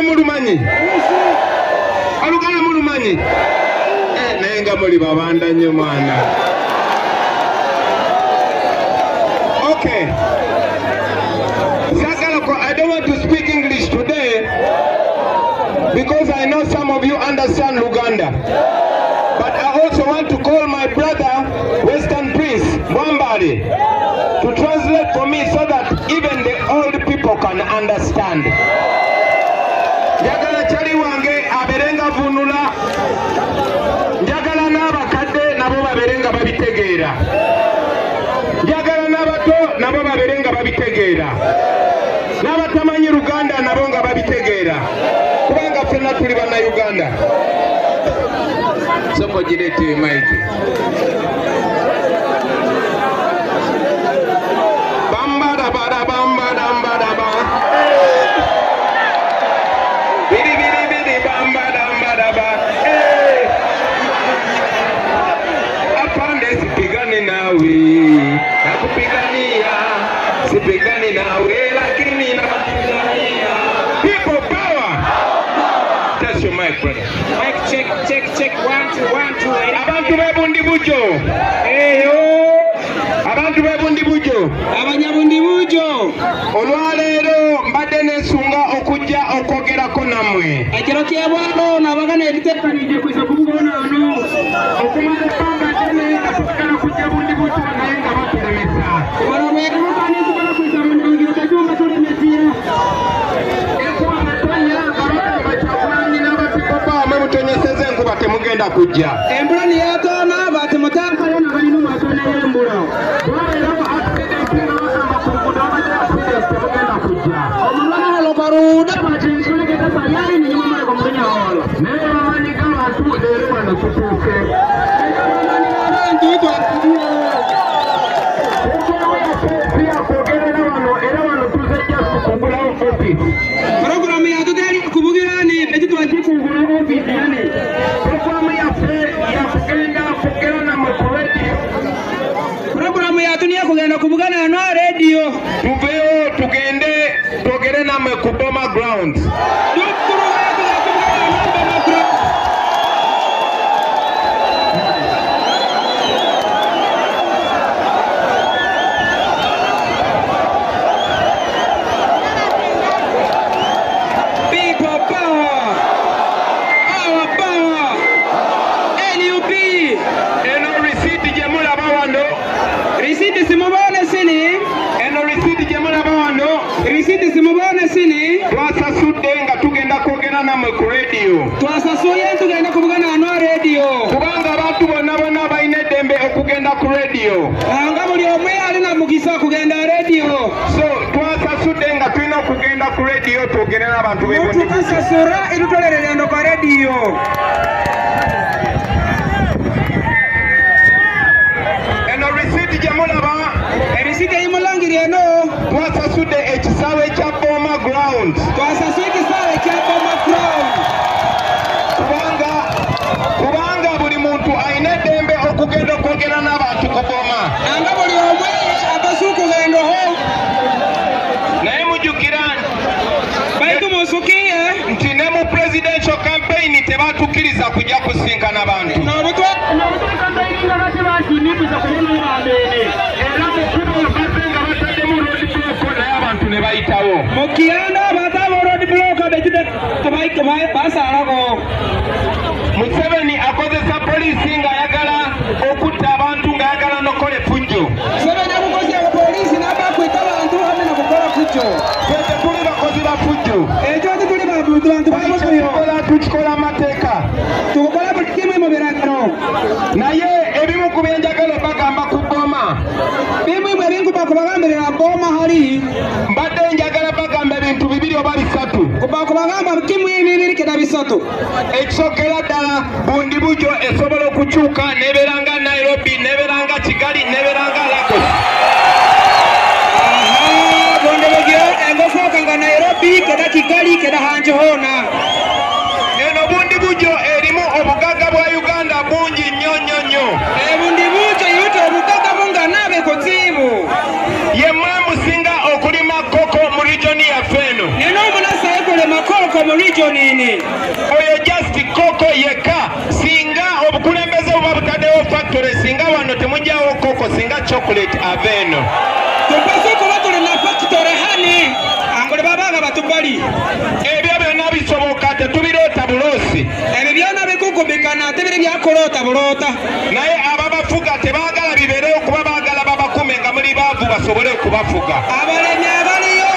mulumanyi oluganda mulumanyi naye nga muli babanda nnyo mwana. Okay, I don't want to speak English today because I know some of you understand Luganda, but I also want to call my brother Western Prince Mwambali to translate for me so that even the old people can understand. Njagala chali wange aberenga vunula, njagala n'abakadde nabo baberenga babitegeera, njagala n'abato nabo baberenga babitegeera, n'abatamanyi Luganda nabo nga babitegeera, kubanga ffenna tuli banna Uganda. Soko girete maiki. Bambada bada bambada bada ba. Bidi bidi bidi bambada bada ba. Apande sipigani nawe, nakupigania, sipigani nawe lakini nakupigania. People power. That's your mic, brother. Mic check. 1 2 1 2. Abantu bebundi bujo. Abantu bebundi bujo. Abanyabundi bujo. Olwaleero mbadde nesunga okujja okwogerako nammwe. Ekiro ky'ebwano nabagana ebiteekanidde kuza kubugona wano. Okumala ebbanga ddene nga tusigala kujja bundi bujo naye nga batulemesa. Wano beetuukane tukola kuza mu ndingiro tajumba tulemesira. Mutonyeseze enkuba temugenda kujja. Embula ni yatoona bati mutankala na balina mwatona y'embula. Omulwana olobaruuda bati nsulegeta sayali ni nyuma mali kumenya wala. Naye bamanyiga abantu leero wano tutuuke. Ntutu asibiye. Pia kuogerera wano era wano tuzejja kugulawo office. Programu ya tutali kubugirani ekitu akikugulawo office yani. Programu ya dunia kugenda kubugana na radio. Tuveyo tugende togere namwe ku Boma Ground. Twasasudde nga tugenda kwogera namwe ku radio. Twasasuye tugenda kuvugana na radio. Kubanga abantu bonna balina eddembe okugenda ku radio. Nga buli omu alina mukisa kugenda radio. So twasasudde nga tulina okugenda ku radio twogere n'abantu bebundi. Tukasasura itutolere endo ku radio. Eno receipt gye mulaba. Receipt eyimulangiri eno. Twasasudde ekisaawe ekya Boma Ground. Twasasudde ekisaawe ekya Boma Ground. Kubanga buli muntu alina eddembe okugenda okwogera n'abantu ku Boma. Nga buli omu abasuuku gendoho. Naye mujjukira baitu musukiye nti ne mu presidential campaign tebatukkiriza kujja kusinkana abantu. Mukianda batabo road block abekide kubayi basalako. Museveni akozesa poliisi nga ayagala okutta abantu nga ayagala nokole fujjo. Museveni amukozesa poliisi n'abakwita abantu hamwe nakukola fujjo. Fete tuli bakozi ba fujjo. Ekyo tuli bantu bamukola tukikola amateeka. Tukola buli kimu mu biragiro. Naye ebimu ku byenjagala bagamba ku Boma. Bimu ebinkuba kubagambirira Boma hali. Mbadde njagala bagamba ebintu bibiri oba bisatu. Kubagamba kimu ebibiri keda bisatu. Ekisookera ddala bundi bujo esobola okukyuka neberanga Nairobi, neberanga Kigali, neberanga Lagos. Bundi bujo engofoka nga Nairobi, keda Kigali, keda hanje hona. Eno bundi bujo erimu obugaga bwa Uganda bungi nnyo. Bundi bujo yuto obugaga bunga nabe kuzibu. Ye mwamu singa okulima koko mu region ya Feno. Neno munasa ekole makoko koko mu region ini oyo just koko yeka singa obukulembeze buba butaddewo factory singa wano temujjawo koko singa chocolate aveno tupase kuba tuli na factory hani angole babaga batubali ebyo byonna bisoboka tetubiroota bulosi ebyo byonna bikukubikana ate biri byakolota bulota naye ababafuga tebaagala bibeereyo kuba baagala babakume nga muli baavu basobole okubafuga abalemi abaliyo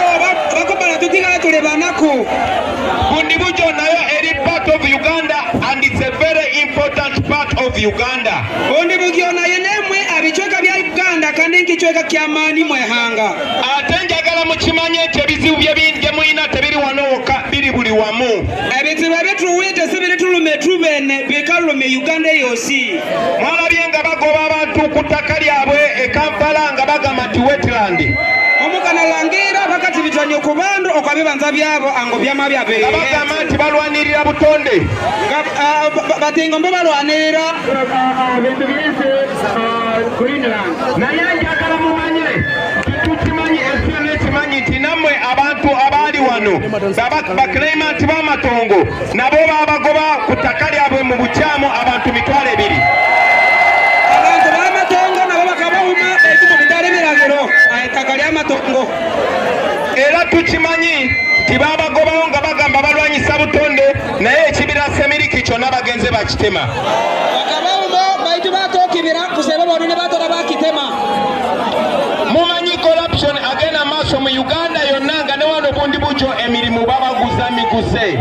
bakubala tutigala tuli banaku bundi bujo nayo eri part of Uganda and it's a very important part of Uganda bundi bugyo nayo nemwe abichweka bya Uganda kandi nkichweka kyamaani mwehanga ate njagala mukimanye nti ebizibu byebingi mulina tebiri wanowoka biri buli wamu ebizibu ebituwite sibiri tulume tubene bikalume Uganda yosi mwalabye nga bagoba abantu ku ttaka lyabwe e Kampala nga bagamba nti wetland omukana langira bakati bitanyo ku bandu okwabibanza byabo ango byama byabe bagamba nti balwanirira butonde batingo mbo balwanirira bintu byese Greenland naye njagala mumanye tukimanyi esene kimanyi nti nammwe abantu abaali wano baklayimenti b'amatongo nabo babagoba ku ttaka lyabwe mu bukyamu abantu 2,000 abantu b'amatongo nabo bakabawuma ekimo bitali biragiro ettaka ly'amatongo era tukimanyi nti babagobawo nga bagamba balwanyisa butonde naye ekibira semiriki kyonna bagenze bakitema bakabawuma baitu batokibira kusebe bono ne batola bakitema mumanyi corruption agenda maaso mu Uganda yonna nga ne wano bundi bujo emirimu babaguza miguse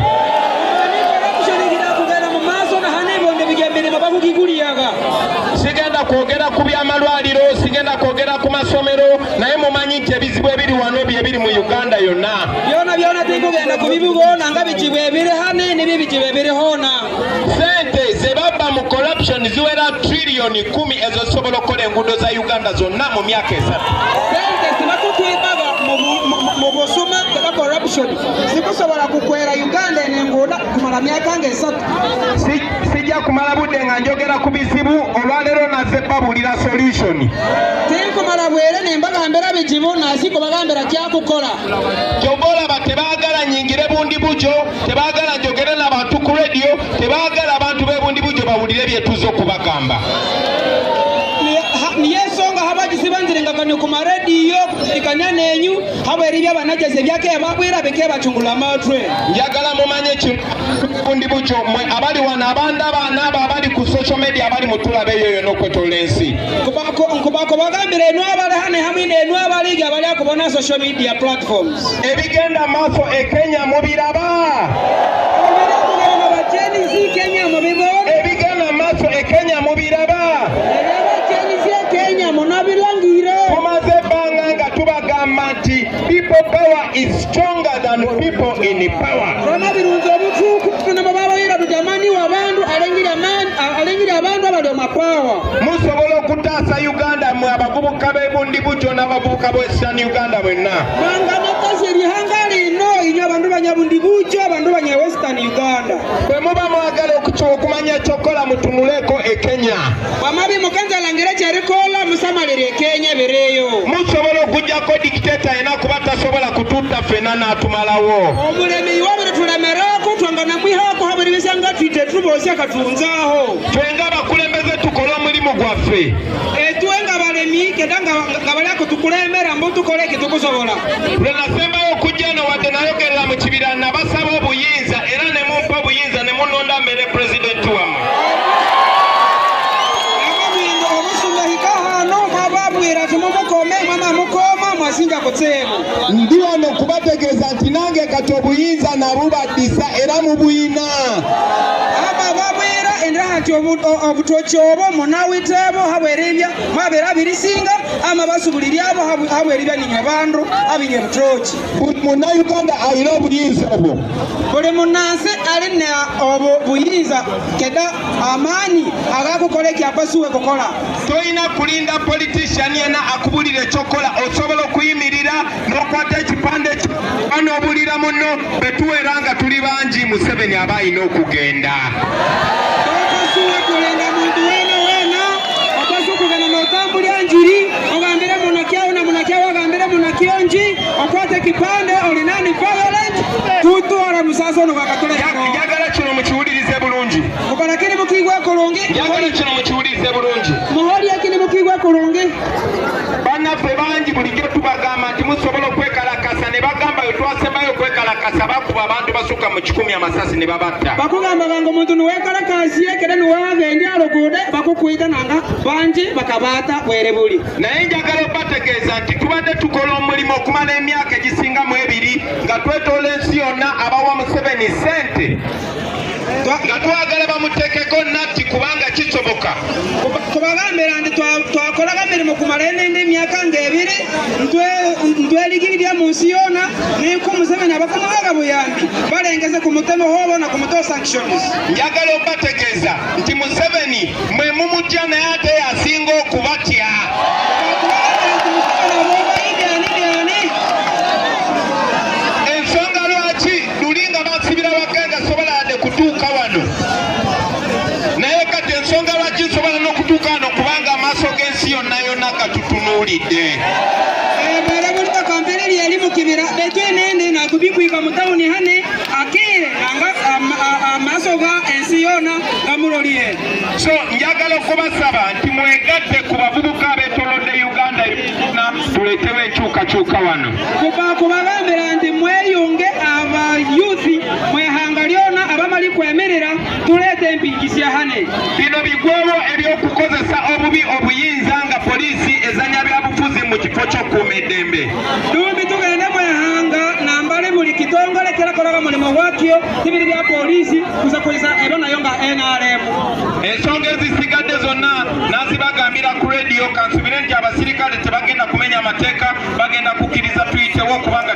sigenda kwogera ku by'amalwaliro sigenda kwogera ku masomero naye mumanyi nti ebizibu ebiri wano byebiri mu Uganda yonna byona tikugenda kubibibona nga bizibu ebiri hani nibyo bizibu ebiri hona sente zebabba mu corruption ziwera trillioni 10 ezo zisobola okukola enguudo za Uganda zonna mu myaka 3 sente zibatutwibaga mu busuma bwa corruption zikusobola kukwera Uganda enenguudo kumala myaka nga 3 sijja kumala budde nga njogera ku bizibu olwaleero naze babulira solution tinkumala bwere nembagambira bizibu nasiko bagambira kyakukola kyobola batebaagala nyingire bundi bujo tebaagala njogere n'abantu ku radio tebaagala abantu bebundi bujo bawulire byetuzo kubagamba niyesonga habagisibanzirenga kano ku marediyo ikanya nenyu habweri byabanageze byake babwira beke bacungula amatwe njagala mumanye bundi bujo mwe abali wana abanda bana abali ku social media abali mutulabe yoyo nokwetolensi kubako bagambire eno abali hane hamwe eno abali abali akubona social media platforms ebigenda maso e Kenya mubiraba Kenya mubibona ebigenda maso e Kenya mubiraba Kenya monabirangire kumaze banga nga tubagamba nti people power is stronger than people in power rona birunzo obutuku na baba ira dujamani wabandu alengira abantu abali mapawa musobola okutaasa Uganda mwe abavubuka bebundi bujo n'abavubuka b'Eastern Uganda bwenna banga nakaseri hangali no inyo abantu banyabundi bujo abantu banya Western Uganda bwe muba mwagala okumanya chokola mutunuleko e Kenya bamabi mukanza langire kyarikola musamalire Kenya bereyo musobola okujjako dictator ena kuba tasobola kututa fena n'atumalawo omulemi wabere tulemerako twangana mwihako habere bisanga twite tubosi akatunzaho twenga bakulembeze tukola omulimu gwaffe twenga balemi kedanga ngabali ako tukulemera mbu tukoleke tukusobola lwenasembayo okujja no wadde nayogerera mu kibira nabasaba obuyinza era ne mumpa obuyinza ne munonda mbere president wamwe ndi wano kubategeeza nti nange kati obuyinza nabubadisa era mubuyina babwera endera nti obutoki obwo munawitebo habweribya mwabeera birisinga ama basubuliri abo habweribya ninywe bandu abinye butoki buli munnayuganda alina obuyinza obwo buli munnansi alina obwo buyinza keda amaanyi agakukola ekyapasuwe kukola toyina kulinda politician yena akubulira ekyokola osobola okuyimirira n'okwata ekipande n'obulira muno betuwera nga tuli bangi Museveni aba alina okugenda tokasuwe kulenga muntu wena okasuwe kugenda n'otambulya njiri ogambire munakyawo na munakyawo ogambire munakyawo kionji okwate kipande olinani violent tutwala musaso no bakatole yagala kino mukiwulirize bulungi mukolakini mukigwa kulungi yagala kino mukiwulirize bulungi muholi yakini mukigwa kulungi bannaffe bangi bulijjo tubagamba nti musobola okwekalakasa ne bagamba yo twasembayo okwekalakasa bakuba abantu basukka mu 10 amasasi ne babatta bakugamba banga omuntu niwekalakasiye kera niwagende alogude bakukwita nanga bangi bakabata bwere buli naye njagala obategeeza nti tubadde tukola omulimu okumala emyaka egisingamu 2 nga twetoola ensi yonna abawa Museveni ssente nga twagala bamuteekeko natti kubanga kisoboka kubagambira nti twakolaga emirimu kumala enende emyaka nga 2 ntweligirira mu nsi yona niku Museveni abafunaga buyambi balengeze ku mutemo hobo na ku muto sanctions njagala obategeeza nti Museveni mwe mumutya naye ate yasinga okubatya ensonga lwaki lulinga basibira wakenga sobola ade kutuuka wano naye kati ensonga lwaki nsobola n'okutuuka wano kubanga amaaso g'ensi yonna yonna gatutunuulidde barabuta kampeni yali mukibira betwenende na kubikwika mutawuni hane akire nanga amaaso ga ensi yonna gamuloliye so njagala okubasaba nti mwegatte ku bavubuka abeetolodde Uganda na tuleetewo enkyukakyuka wano kubagambira nti mweyunge abayuthi mwehanga lyona abamali kwemerera tuleete empingisya hane bino bigwewo ebyokukozesa obubi obuyinza nga poliisi ezanya byabufuzi mu kifo ky'okuuma eddembe dumbi tugende mwehanga nambale buli kitongole kirakolaga mulimu gwakyo tibiri bya poliisi kuza kuliza eba nayo nga NRM ensonga ezisigadde zonna nazibagambira ku rediyo kansubire nti abasirikale tebagenda kumenya amateeka bagenda kukkiriza tuyitewo kubanga